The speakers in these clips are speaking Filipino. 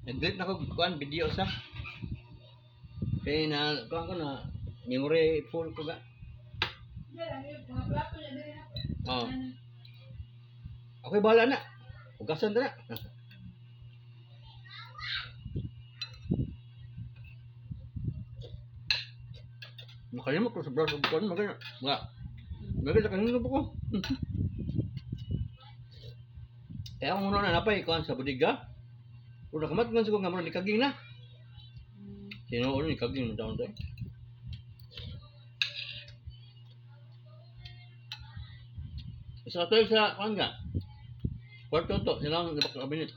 Nag-delete na ko kuan video sa. Kaya na kuan ko na memory full ko ga. Oh. Ako'y bahala na. Hugasan na. Makalimot ko sa brush of kuan magana. Magana kanino po ko. Kaya ako muna na napay kuan sa budiga. Kung nakamat man siguro nga muna ni kaging na. Sino ulo ni kaging mo daw to. Isa to sa kuan nga. Kwarto to, silang kabinet.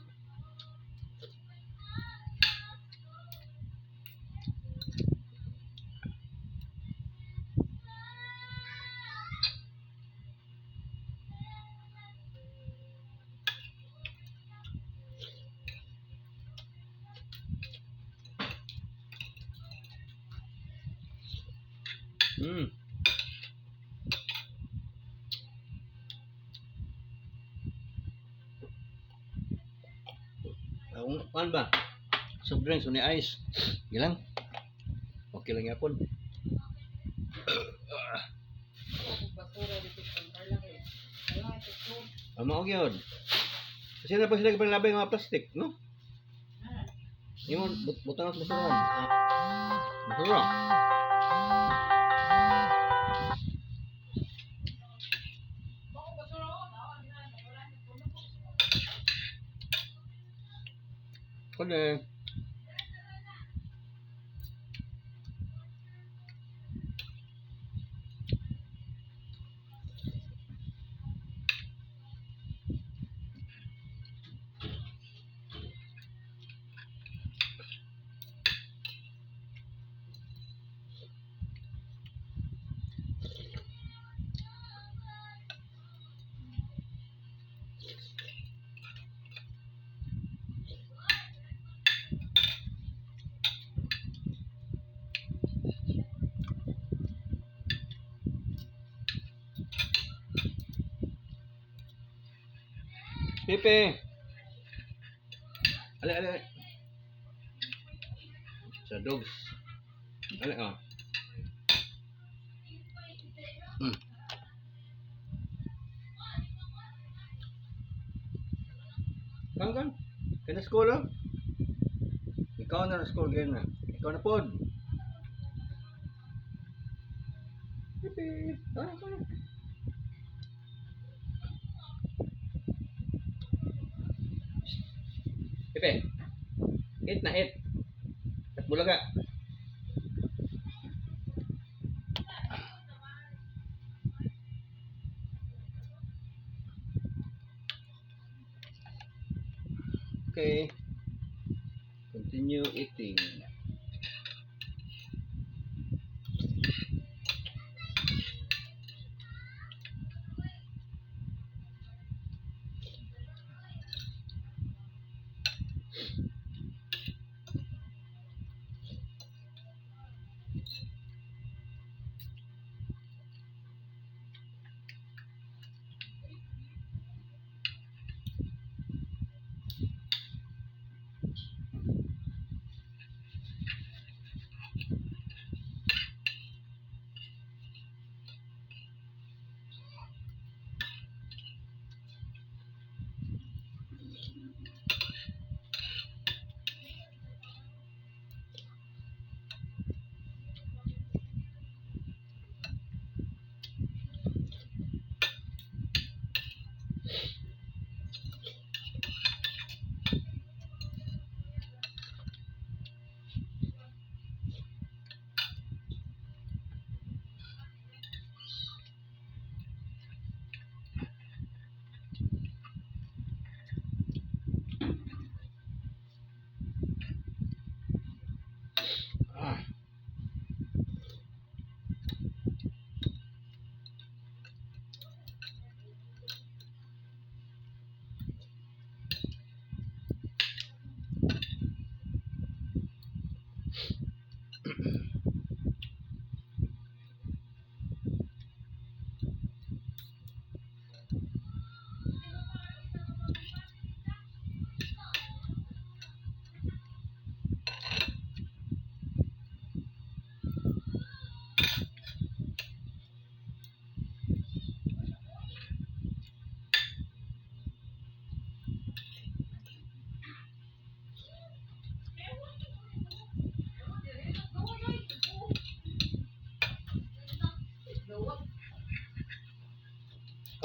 Kuan ba? Soft drinks ni ice. Gilang. Okay lang yapon. Amo og yun. Kasi na pa sila gipalabay nga plastic, no? Yung butang sa basuran. Basura. Kone. Pepe. Ale. Sa dogs. Ale ah. Kan. Kena sekolah. Ikaw na school gana. Ikaw na pod. Pepe. Ano? Pepe. Eat na eat. Bulaga. Okay. Continue eating.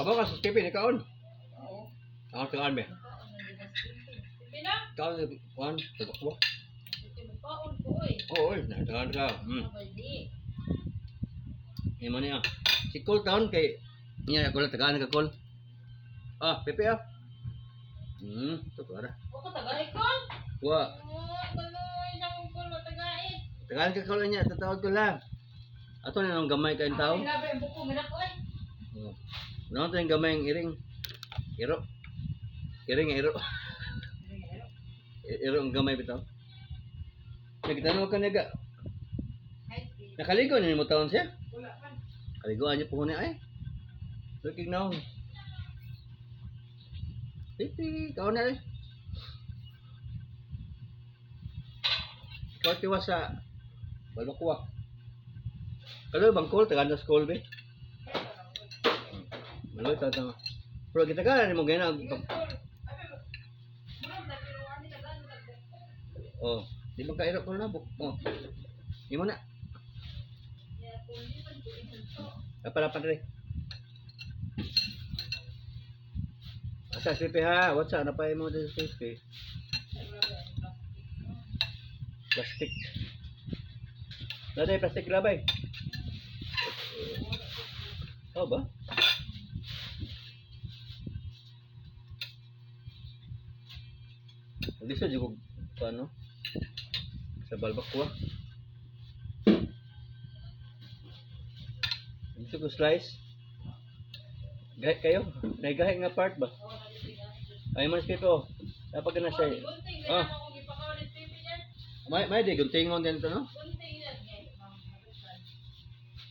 Kabaw ka sa Pepe, ni kaon. Oo. Ako kaon ba? Pina? Kaon sa kuan, tubak mo. Paon ko oy. Oo, nakaon ka. Abadi. Imo niya. Si Cole taon kay niya ako lang tagaan ka Cole. Ah, Pepe ah. Ito para. O ka tagay kon? Wa, Ganoy isang kon tagay. tagaan ka Cole niya, tatawag ko lang. Ato na nang gamay kayong tao. Ay labi ang buko minak oy. Oh. Naon tayong gamay ang iring. Iro. Iring iro. Iro ang gamay bitaw. Nagtanong ka naga. Nakaligo niya mo taon siya. Wala man. Kaliguan niya po niya ay. Looking now. Pipi, kaon na rin. Ikaw tiwa sa Balbakuwa. Kalau bang call, tagaan sa school be. Maloy tatang. Pero kita ka ni mo gina. Oh, di ba kairo ko na buk. Oh. Di mo na. Kapalapan rin. Asa sipi ha, what's up? Napay mo din sa sipi. Plastic. Nanay plastic labay. Oh ba? Hindi siya juga paano? Sa Balbakuwa. Gusto ko slice. Gahit kayo? Naigahit nga part ba? Ay man skito. Dapat na siya. Ah. May di guntingon din to no?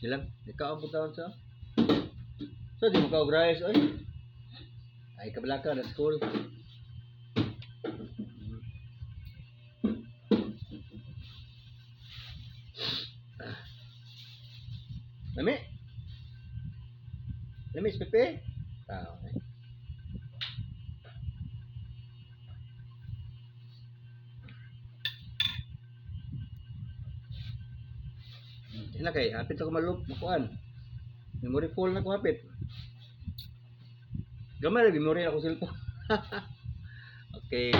Ilang? Ikaw ang puntawan sa? So di mo ka og-rice oy. Ay kabalaka na school. Lami? Lami si Pepe? Ah, okay. Ina kay, hapit ako makuan. Memory full na ko hapit. Gamay na memory ako cellphone. Okay.